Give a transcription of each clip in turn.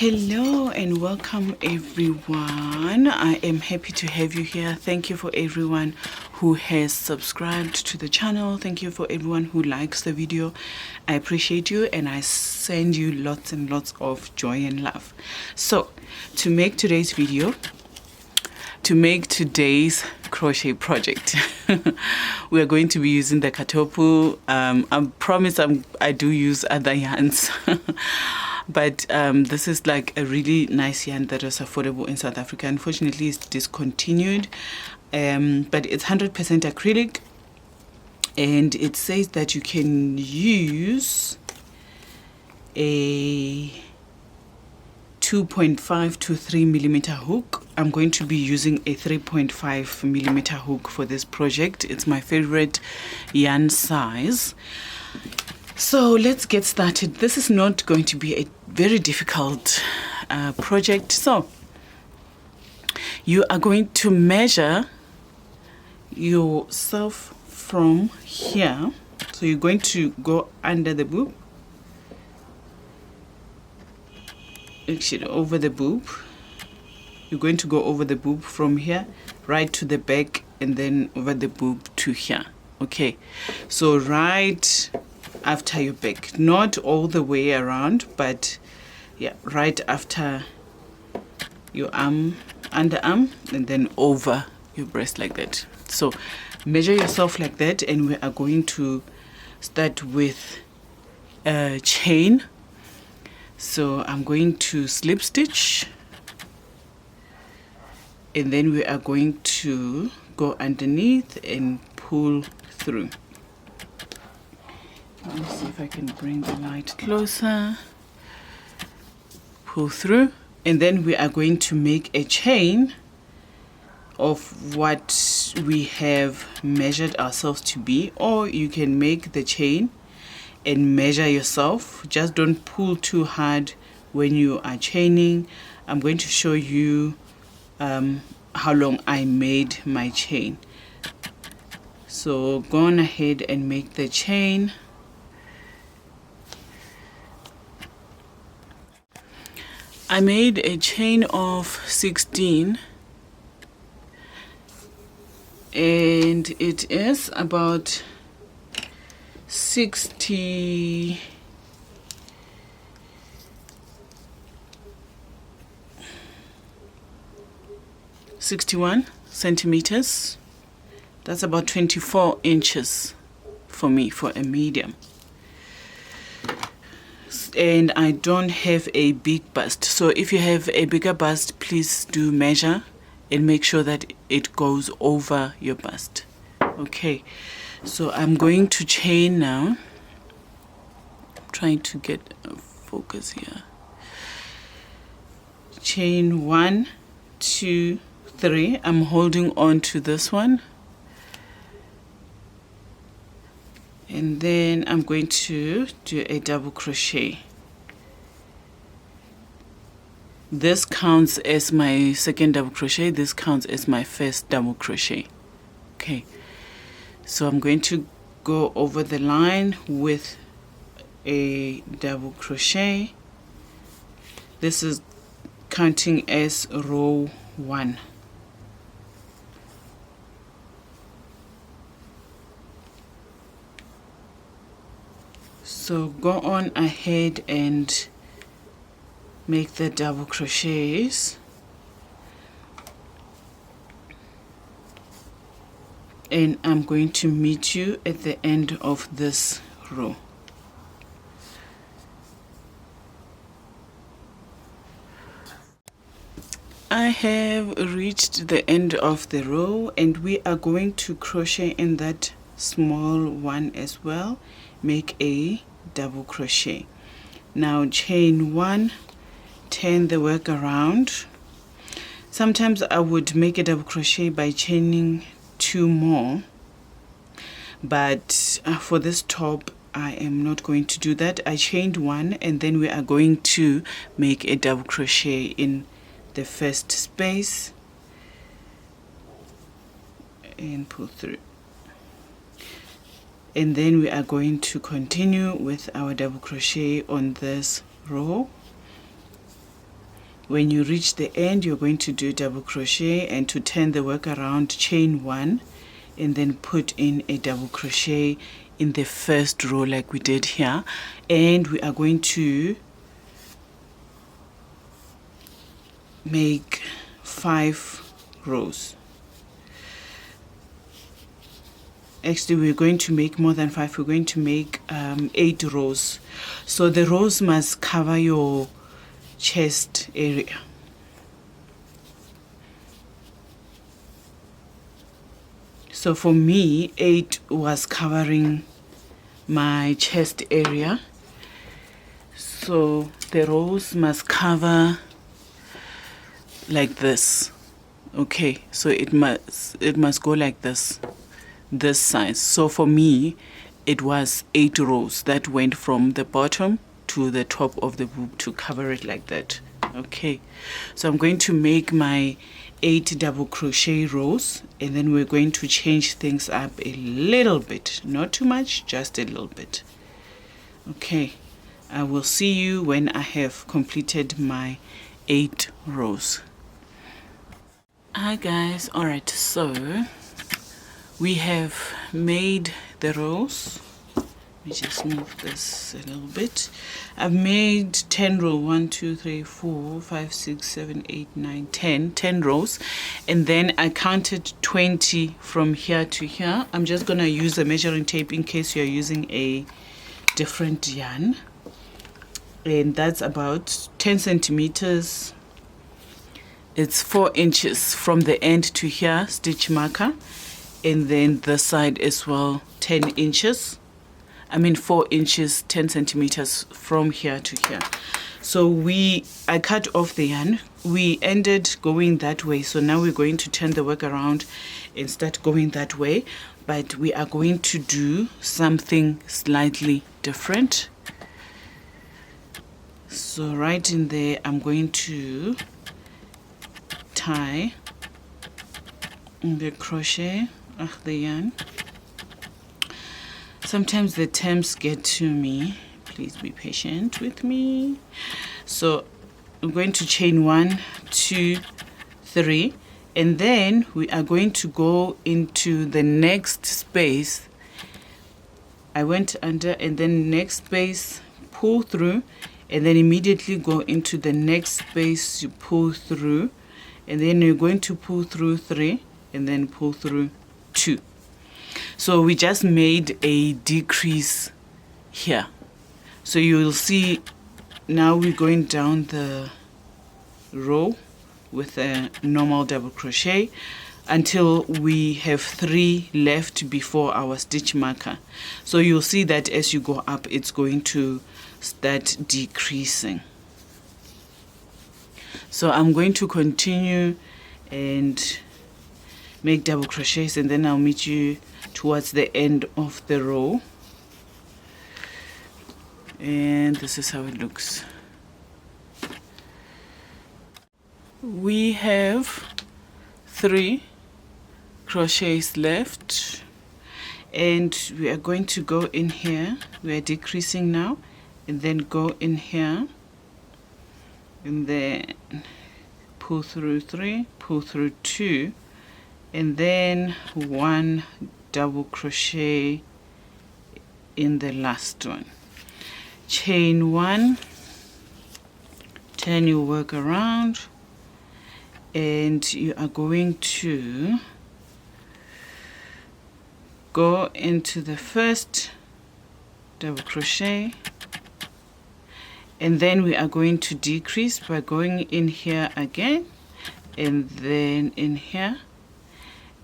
Hello and welcome everyone. I am happy to have you here. Thank you for everyone who has subscribed to the channel. Thank you for everyone who likes the video. I appreciate you and I send you lots and lots of joy and love. So to make today's video, to make today's crochet project, we are going to be using the katopu. I promise I do use other yarns. But this is like a really nice yarn that is affordable in South Africa. Unfortunately, it's discontinued, but it's 100% acrylic, and it says that you can use a 2.5 to 3 millimeter hook. I'm going to be using a 3.5 millimeter hook for this project. It's my favorite yarn size. So let's get started. This is not going to be a very difficult project. So you are going to measure yourself from here. So you're going to go under the boob, actually over the boob. You're going to go over the boob from here right to the back, and then over the boob to here. Okay, so right after your back, not all the way around, but yeah, right after your arm, underarm, and then over your breast like that. So measure yourself like that, and we are going to start with a chain. So I'm going to slip stitch, and then we are going to go underneath and pull through. Let me see if I can bring the light closer. Pull through, and then we are going to make a chain of what we have measured ourselves to be, or you can make the chain and measure yourself. Just don't pull too hard when you are chaining. I'm going to show you how long I made my chain. So go on ahead and make the chain. I made a chain of 16, and it is about 61 centimeters. That's about 24 inches for me, for a medium. And I don't have a big bust, so if you have a bigger bust, please do measure and make sure that it goes over your bust. Okay, so I'm going to chain now. I'm trying to get a focus here. Chain 1, 2, 3. I'm holding on to this one, and then I'm going to do a double crochet. This counts as my second double crochet. This counts as my first double crochet. Okay, so I'm going to go over the line with a double crochet. This is counting as row 1. So go on ahead and make the double crochets, and I'm going to meet you at the end of this row. I have reached the end of the row, and we are going to crochet in that small one as well. Make a double crochet. Now chain 1, turn the work around. Sometimes I would make a double crochet by chaining 2 more, but for this top I am not going to do that. I chained 1, and then we are going to make a double crochet in the first space and pull through. And then we are going to continue with our double crochet on this row. When you reach the end, you're going to do double crochet, and to turn the work around, chain 1 and then put in a double crochet in the first row like we did here, and we are going to make 5 rows. Actually, we're going to make more than 5. We're going to make 8 rows. So the rows must cover your chest area. So for me, 8 was covering my chest area. So the rows must cover like this. Okay, so it must go like this size. So for me, it was 8 rows that went from the bottom to the top of the boob to cover it like that. Okay, so I'm going to make my 8 double crochet rows, and then we're going to change things up a little bit, not too much, just a little bit. Okay, I will see you when I have completed my 8 rows. Hi guys, all right, so we have made the rows. Let me just move this a little bit. I've made 10 rows, 1 2 3 4 5 6 7 8 9 10 rows, and then I counted 20 from here to here. I'm just gonna use a measuring tape in case you're using a different yarn, and that's about 10 centimeters. It's 4 inches from the end to here, stitch marker, and then the side as well, 10 inches. 4 inches, 10 centimeters from here to here. So I cut off the yarn. We ended going that way. So now we're going to turn the work around and start going that way. But we are going to do something slightly different. So right in there, I'm going to tie the crochet of the yarn. Sometimes the terms get to me. Please be patient with me. So I'm going to chain 1 2 3, and then we are going to go into the next space. I went under, and then next space, pull through, and then immediately go into the next space, you pull through, and then you're going to pull through 3 and then pull through 2. So we just made a decrease here. So you'll see now we're going down the row with a normal double crochet until we have 3 left before our stitch marker. So you'll see that as you go up, it's going to start decreasing. So I'm going to continue and make double crochets, and then I'll meet you towards the end of the row. And this is how it looks. We have 3 crochets left, and we are going to go in here. We are decreasing now, and then go in here, and then pull through 3, pull through 2, and then 1 double crochet in the last one. Chain 1, turn your work around, and you are going to go into the first double crochet, and then we are going to decrease by going in here again, and then in here,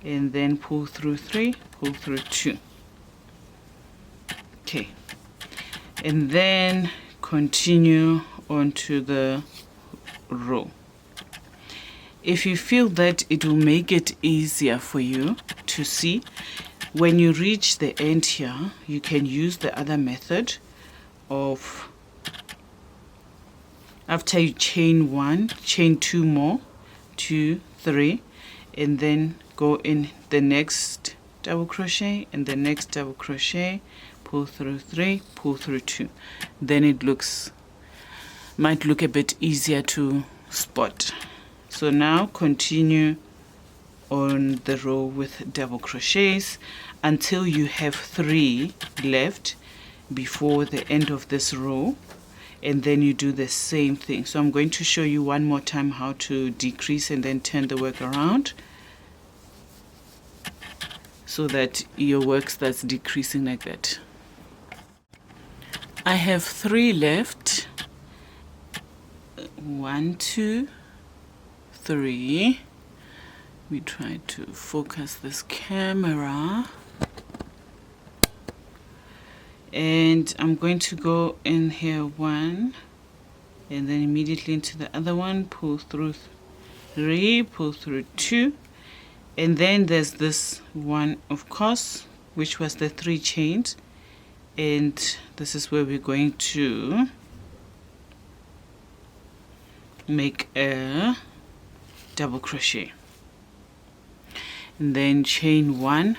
and then pull through 3, pull through 2. Okay, and then continue onto the row. If you feel that it will make it easier for you to see, when you reach the end here, you can use the other method of, after you chain 1, chain 2 more, 2, 3, and then go in the next double crochet and the next double crochet, pull through 3, pull through 2. Then it might look a bit easier to spot. So now continue on the row with double crochets until you have 3 left before the end of this row, and then you do the same thing. So I'm going to show you one more time how to decrease and then turn the work around so that your work starts decreasing like that. I have 3 left. 1, 2, 3. We try to focus this camera, and I'm going to go in here 1 and then immediately into the other one, pull through 3, pull through 2, and then there's this one, of course, which was the 3 chains, and this is where we're going to make a double crochet. And then chain 1,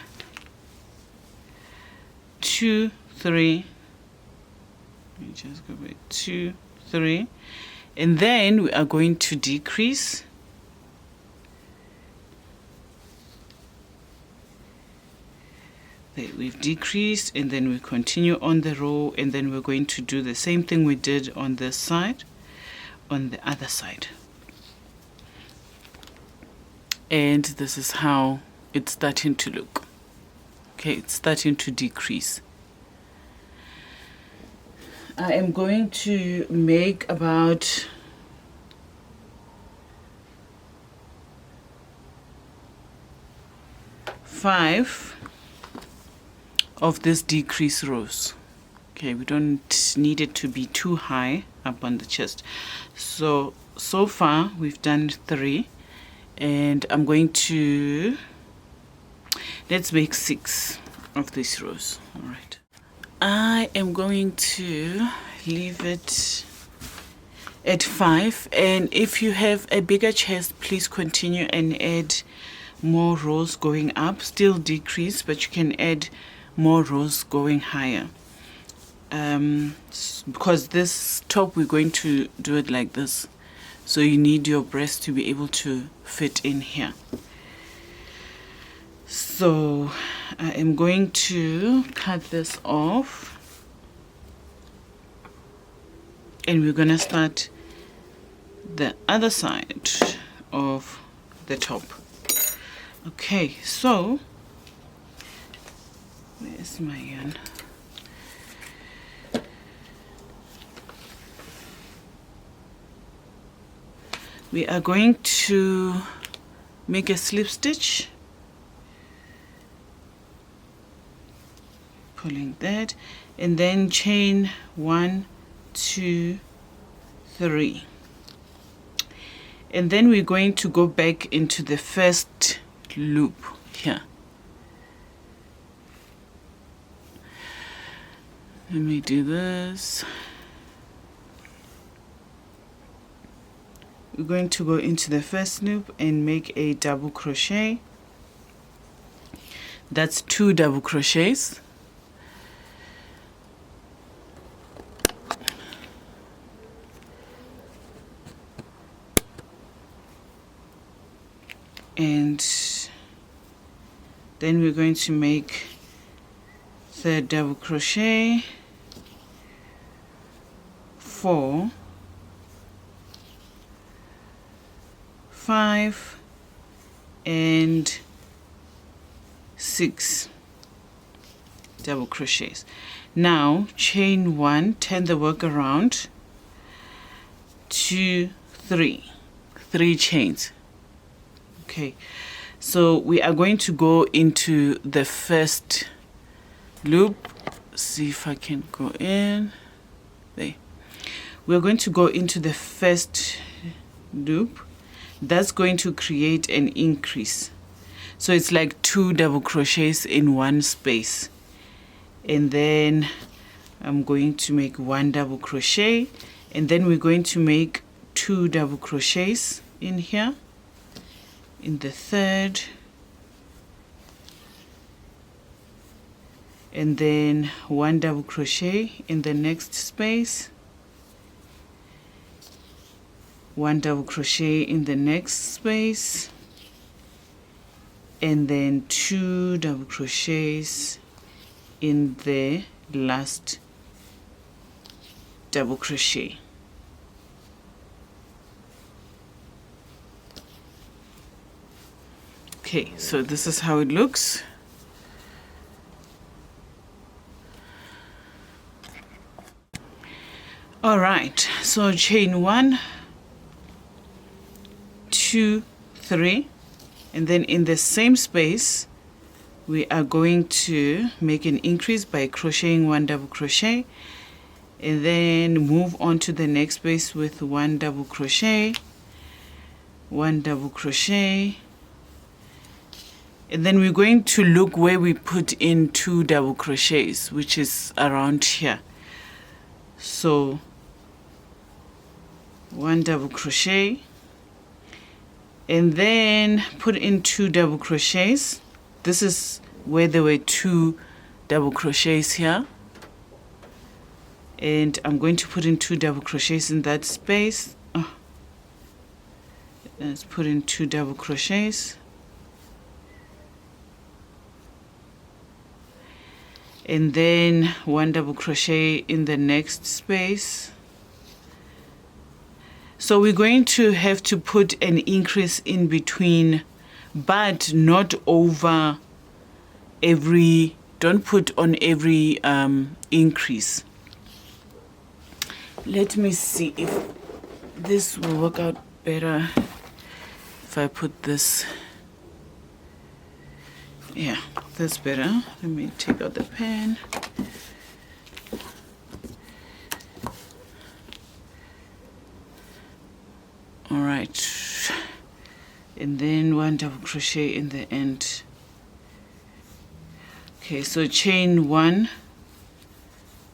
2, 3. Let me just go back. 2, 3, and then we are going to decrease. There, we've decreased, and then we continue on the row, and then we're going to do the same thing we did on this side, on the other side. And this is how it's starting to look. Okay, it's starting to decrease. I am going to make about 5 of these decrease rows. Okay, we don't need it to be too high up on the chest. So far we've done 3, and I'm going to, let's make 6 of these rows. All right, I am going to leave it at 5, and if you have a bigger chest, please continue and add more rows going up. Still decrease, but you can add more rows going higher, because this top we're going to do it like this, so you need your breast to be able to fit in here. So I am going to cut this off, and we're gonna start the other side of the top. Okay, so where's my yarn? We are going to make a slip stitch, pulling that, and then chain 1, 2, 3, and then we're going to go back into the first loop here. Let me do this. We're going to go into the first loop and make a double crochet. That's 2 double crochets. And then we're going to make the double crochet, 4, 5, and 6 double crochets. Now chain 1, turn the work around, 2, 3 chains. Okay, so we are going to go into the first loop. See if I can go in there. We're going to go into the first loop. That's going to create an increase, so it's like 2 double crochets in one space, and then I'm going to make 1 double crochet, and then we're going to make 2 double crochets in here, in the third, and then 1 double crochet in the next space, 1 double crochet in the next space, and then 2 double crochets in the last double crochet. Okay, so this is how it looks. All right, so chain 1, 2, 3, and then in the same space we are going to make an increase by crocheting 1 double crochet, and then move on to the next space with 1 double crochet, 1 double crochet, and then we're going to look where we put in 2 double crochets, which is around here. So 1 double crochet, and then put in 2 double crochets. This is where there were 2 double crochets here, and I'm going to put in 2 double crochets in that space. Let's put in 2 double crochets, and then 1 double crochet in the next space. So we're going to have to put an increase in between, but not over every, don't put on every increase. Let me see if this will work out better if I put this. Yeah, that's better. Let me take out the pen. All right, and then 1 double crochet in the end. Okay, so chain 1,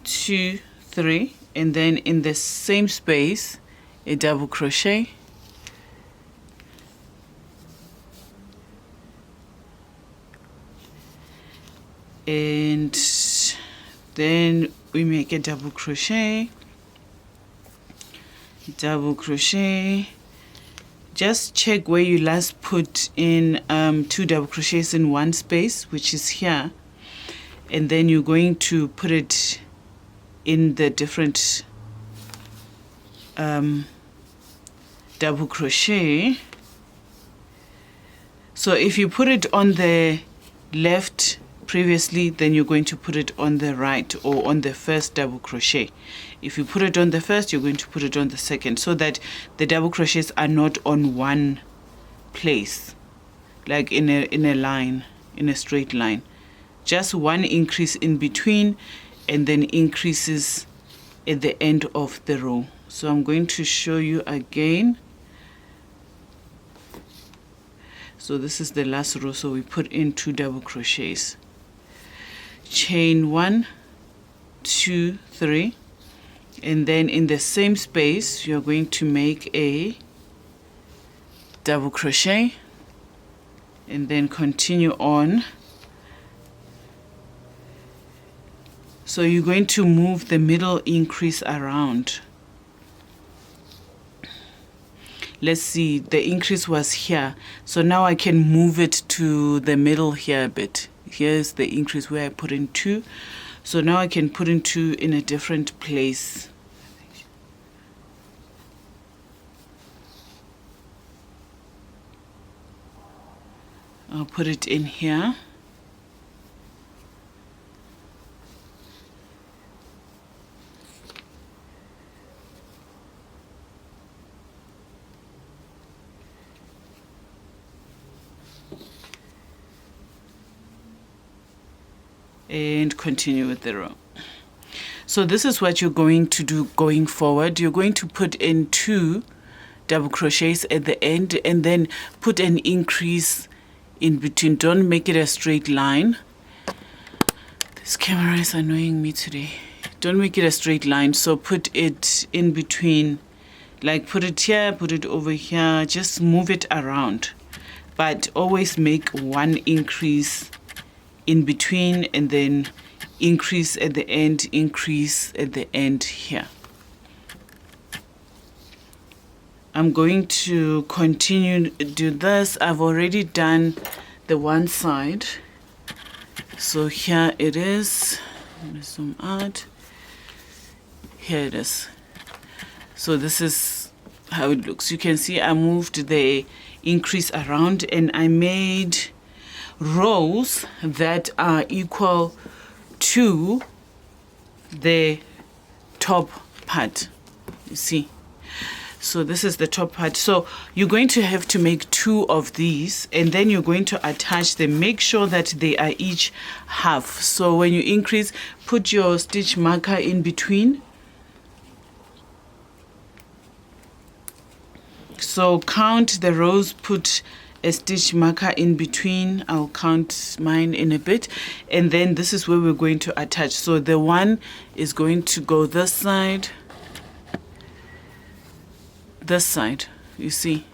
2, 3, and then in the same space a double crochet, and then we make a double crochet, double crochet. Just check where you last put in 2 double crochets in one space, which is here, and then you're going to put it in the different double crochet. So if you put it on the left previously, then you're going to put it on the right or on the first double crochet. If you put it on the first, you're going to put it on the second, so that the double crochets are not on one place, like in a line, in a straight line. Just one increase in between, and then increases at the end of the row. So I'm going to show you again. So this is the last row, so we put in 2 double crochets, chain 1, 2, 3, and then in the same space you're going to make a double crochet, and then continue on. So you're going to move the middle increase around. Let's see, the increase was here, so now I can move it to the middle here a bit. Here's the increase where I put in 2, so now I can put in 2 in a different place. I'll put it in here. And continue with the row. So this is what you're going to do going forward. You're going to put in 2 double crochets at the end, and then put an increase in between. Don't make it a straight line. This camera is annoying me today. Don't make it a straight line, so put it in between, like put it here, put it over here, just move it around, but always make one increase in between, and then increase at the end, increase at the end here. I'm going to continue do this. I've already done the one side, so here it is. Let me zoom out. Here it is. So this is how it looks. You can see I moved the increase around and I made rows that are equal to the top part, you see. So this is the top part. So you're going to have to make 2 of these, and then you're going to attach them. Make sure that they are each half. So when you increase, put your stitch marker in between. So count the rows, put a stitch marker in between. I'll count mine in a bit, and then this is where we're going to attach. So the one is going to go this side, you see.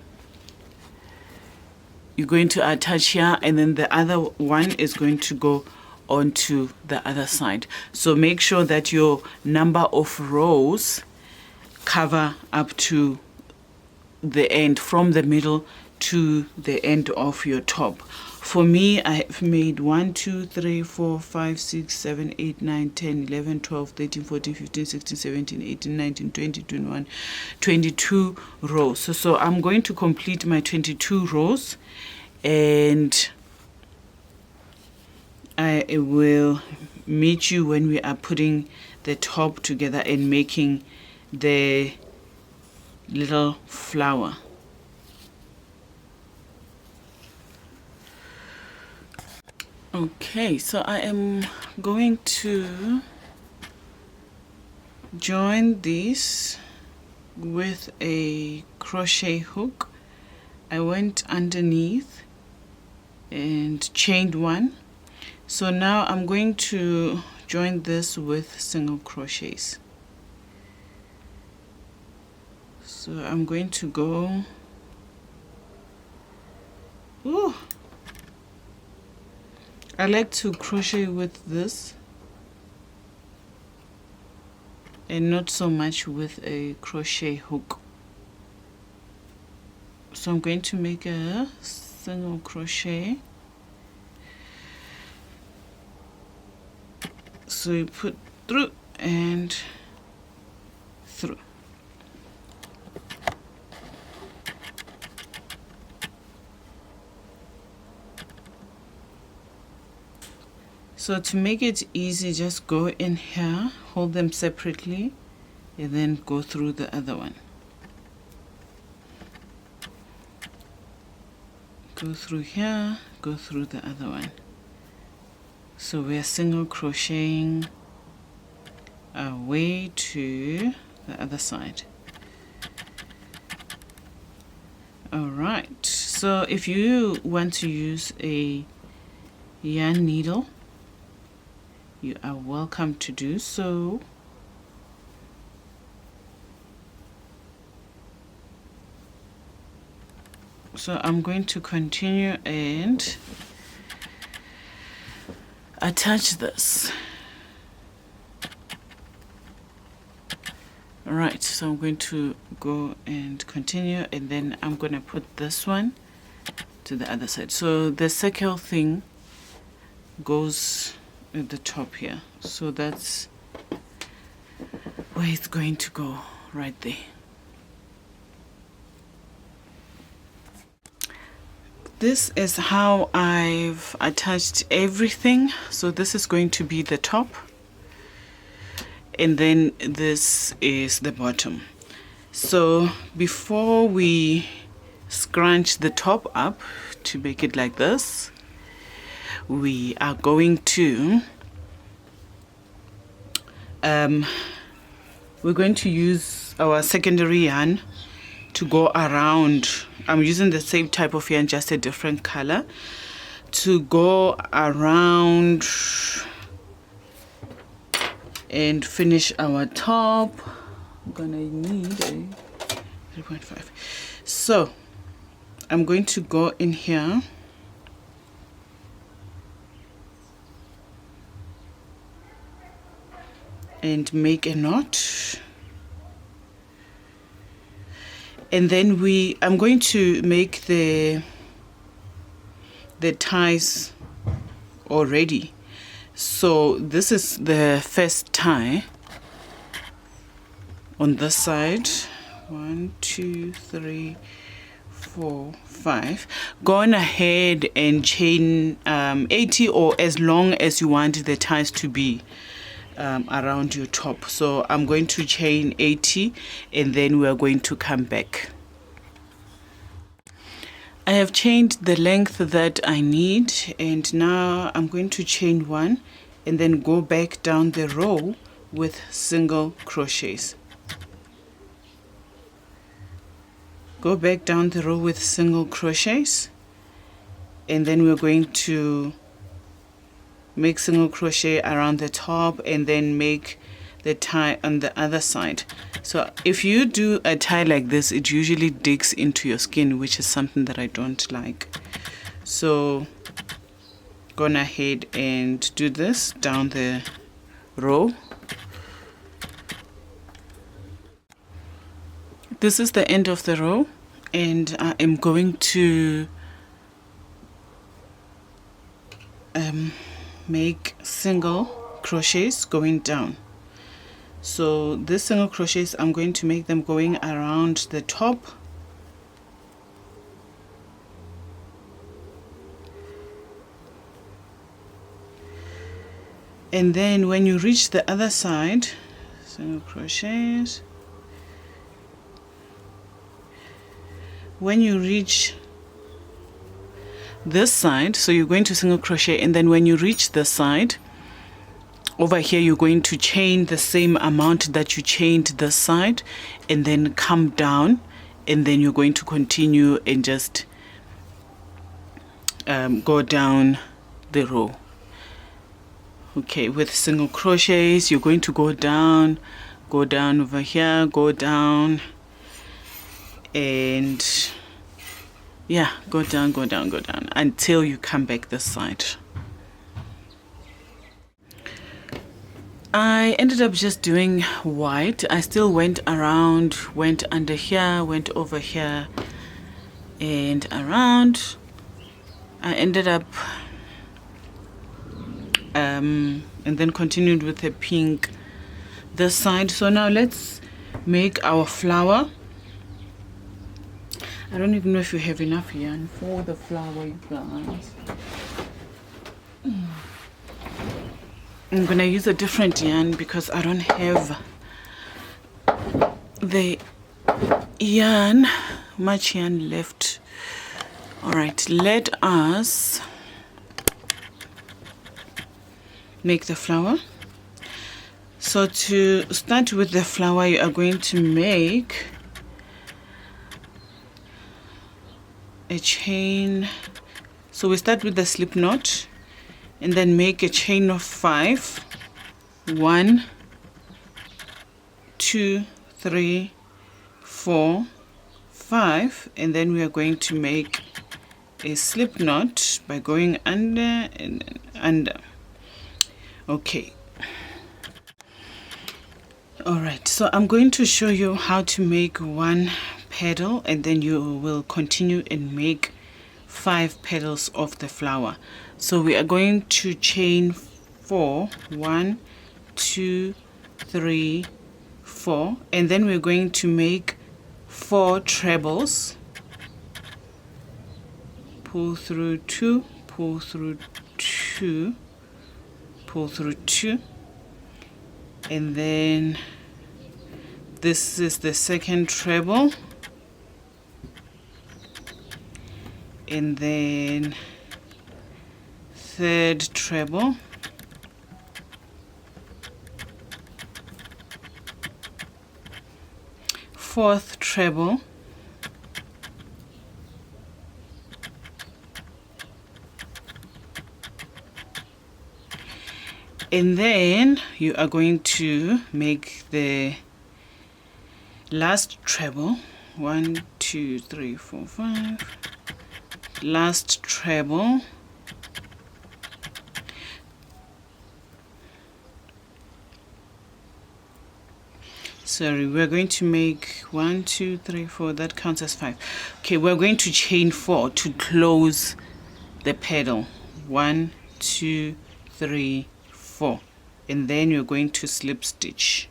You're going to attach here, and then the other one is going to go onto the other side. So make sure that your number of rows cover up to the end, from the middle to the end of your top. For me, I have made 1 2 3 4 5 6 7 8 9 10 11 12 13 14 15 16 17 18 19 20 21 22 rows. So I'm going to complete my 22 rows, and I will meet you when we are putting the top together and making the little flower. Okay, so I am going to join this with a crochet hook. I went underneath and chained 1. So now I'm going to join this with single crochets. So I'm going to go, ooh, I like to crochet with this and not so much with a crochet hook. So I'm going to make a single crochet. So you put through and through. So to make it easy, just go in here, hold them separately, and then go through the other one. Go through here, go through the other one. So we are single crocheting our way to the other side. Alright, so if you want to use a yarn needle, you are welcome to do so. So I'm going to continue and attach this. Alright, so I'm going to go and continue, and then I'm going to put this one to the other side. So the circle thing goes at the top here, so that's where it's going to go, right there. This is how I've attached everything. So this is going to be the top, and then this is the bottom. So before we scrunch the top up to make it like this, we are going to we're going to use our secondary yarn to go around. I'm using the same type of yarn, just a different color, to go around and finish our top. I'm gonna need a 3.5. So I'm going to go in here and make a knot, And then I'm going to make the ties already. So this is the first tie on this side. 1, 2, 3, 4, 5. Go on ahead and chain 80, or as long as you want the ties to be around your top. So I'm going to chain 80 and then we're going to come back. I have chained the length that I need, and now I'm going to chain 1 and then go back down the row with single crochets. Go back down the row with single crochets, and then we're going to make single crochet around the top and then make the tie on the other side. So if you do a tie like this, it usually digs into your skin, which is something that I don't like. So go on ahead and do this down the row. This is the end of the row, and I am going to make single crochets going down. So these single crochets, I'm going to make them going around the top, and then when you reach the other side, single crochets. When you reach this side, so you're going to single crochet, and then when you reach the side over here, you're going to chain the same amount that you chained this side, and then come down, and then you're going to continue and just go down the row. Okay, with single crochets, you're going to go down over here, go down, and yeah, go down until you come back this side. I ended up just doing white. I still went around, went under here, went over here and around. I ended up and then continued with the pink this side. So now let's make our flower. I don't even know if you have enough yarn for the flower, you guys. I'm gonna use a different yarn because I don't have the yarn, much yarn left. All right, let us make the flower. So to start with the flower, you are going to make a chain. So we start with the slip knot and then make a chain of 5. 1, 2, 3, 4, 5, and then we are going to make a slip knot by going under and then under. Okay. All right, so I'm going to show you how to make one petal, and then you will continue and make 5 petals of the flower. So we are going to chain 4. 1, 2, 3, 4, and then we're going to make 4 trebles. Pull through 2, pull through 2, pull through 2, and then this is the second treble, and then third treble, fourth treble, and then you are going to make the last treble. 1, 2, 3, 4, 5, last treble, sorry, we're going to make 1 2 3 4, that counts as 5. Okay, we're going to chain 4 to close the petal. 1 2 3 4, and then you're going to slip stitch.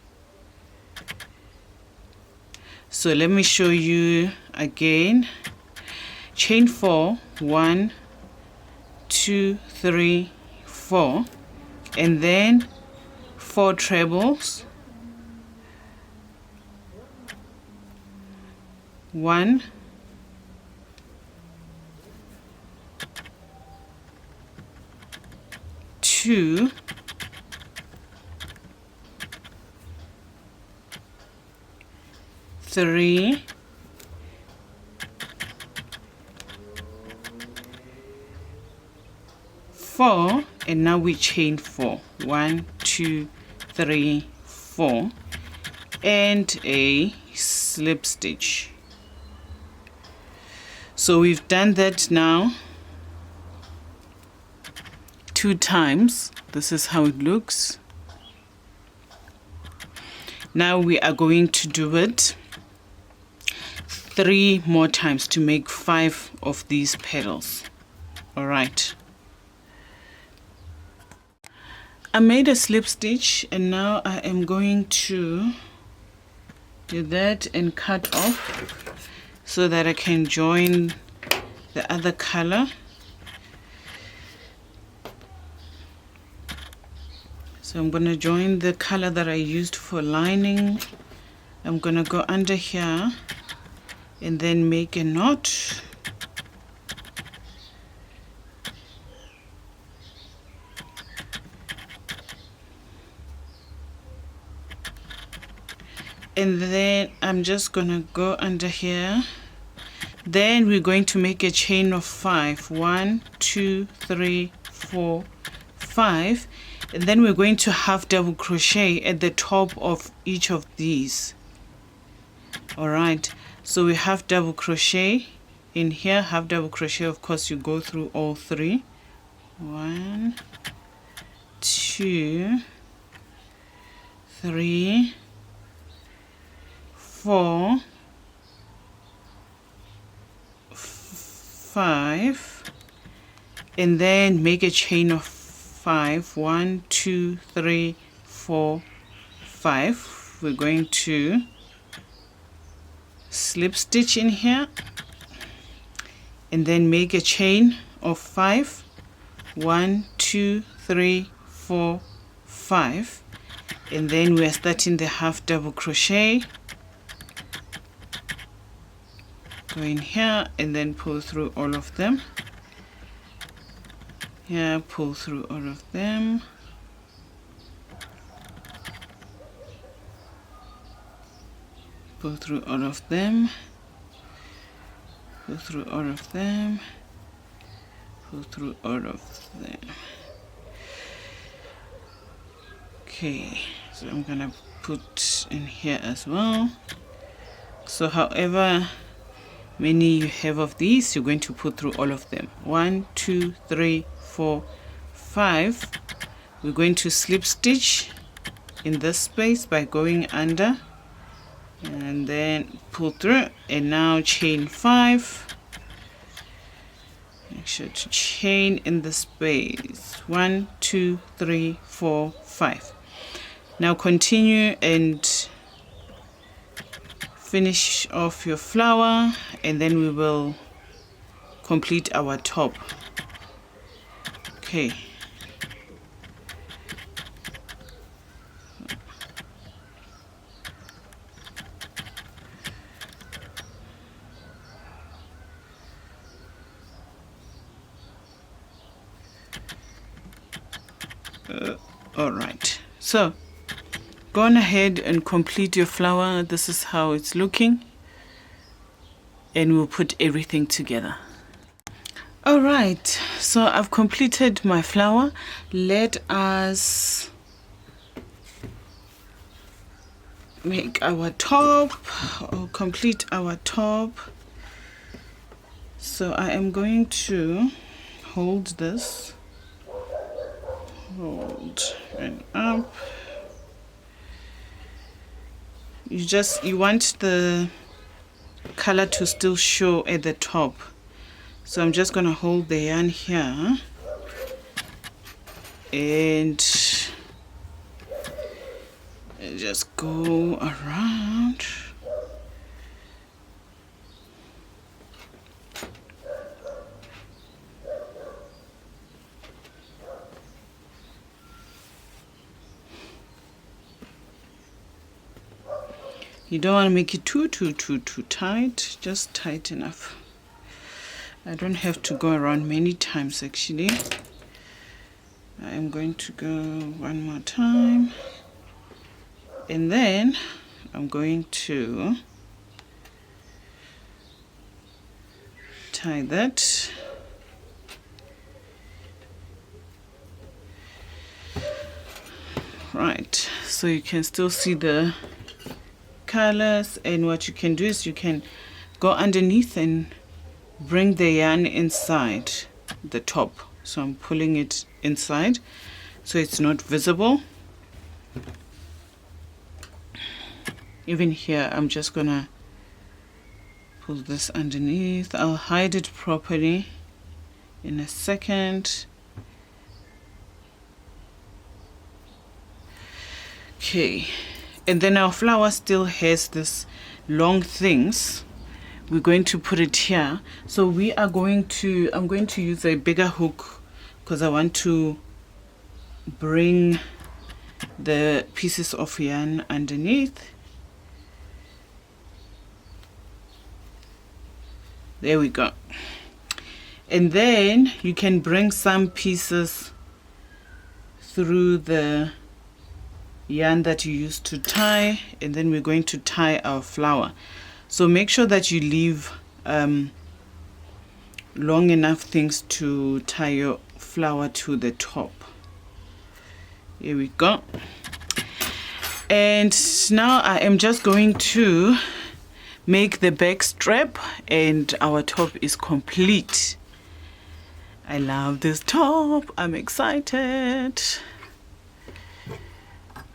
So let me show you again. Chain 4, 1 2 3 4, and then 4 trebles. 1 2 3 4, and now we chain 4. 1 2 3 4, and a slip stitch. So we've done that now 2 times. This is how it looks. Now we are going to do it 3 more times to make 5 of these petals. All right, I made a slip stitch, and now I am going to do that and cut off so that I can join the other color. So I'm going to join the color that I used for lining. I'm going to go under here and then make a knot. And then I'm just going to go under here. Then we're going to make a chain of 5. 1 2 3 4 5. And then we're going to half double crochet at the top of each of these. All right, so we half double crochet in here, half double crochet. Of course, you go through all 3. 1 2 3 4 5, and then make a chain of 5. 1 2 3 4 5. We're going to slip stitch in here and then make a chain of 5. 1 2 3 4 5, and then we are starting the half double crochet. Go in here and then pull through all of them. Here, pull through all of them. Pull through all of them. Pull through all of them. Pull through all of them. Okay, so I'm gonna put in here as well. So however many you have of these, you're going to put through all of them. 1 2 3 4 5. We're going to slip stitch in this space by going under and then pull through, and now chain 5. Make sure to chain in the space. 1 2 3 4 5. Now continue and finish off your flower, and then we will complete our top. Okay, all right, so go on ahead and complete your flower. This is how it's looking, and we'll put everything together. All right, so I've completed my flower. Let us make our top, or complete our top. So I am going to hold this, hold and up, you want the color to still show at the top. So I'm just gonna hold the yarn here and just go around. You don't want to make it too tight, just tight enough. I don't have to go around many times actually. I am going to go one more time, and then I'm going to tie that. Right, so you can still see the colors, and what you can do is you can go underneath and bring the yarn inside the top. So I'm pulling it inside so it's not visible. Even here I'm just gonna pull this underneath. I'll hide it properly in a second. Okay, and then our flower still has this long things. We're going to put it here. So I'm going to use a bigger hook because I want to bring the pieces of yarn underneath. There we go. And then you can bring some pieces through the yarn that you used to tie, and then we're going to tie our flower. So make sure that you leave long enough things to tie your flower to the top. Here we go. And now I am just going to make the back strap, and our top is complete. I love this top. I'm excited.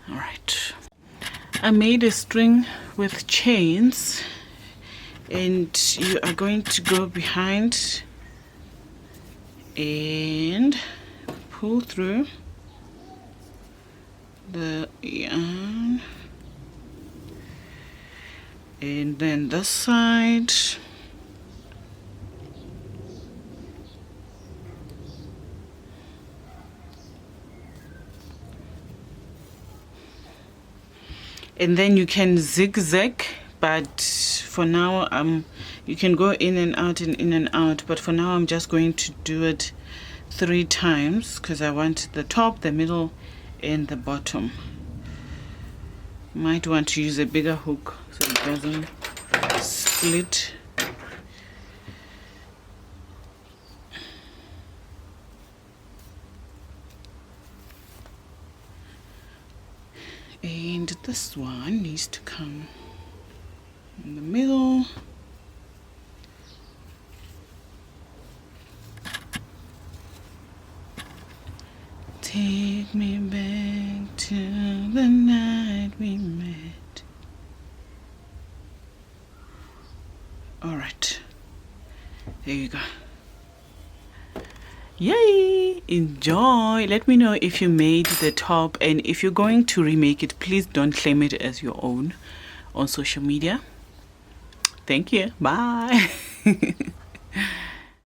All right. I made a string with chains, and you are going to go behind and pull through the yarn, and then this side. And then you can zigzag, but for now you can go in and out and in and out, but for now I'm just going to do it 3 times because I want the top, the middle, and the bottom. Might want to use a bigger hook so it doesn't split. And this one needs to come in the middle. Take me back to the night we met. All right, there you go. Yay! Enjoy! Let me know if you made the top, and if you're going to remake it, please don't claim it as your own on social media. Thank you. Bye.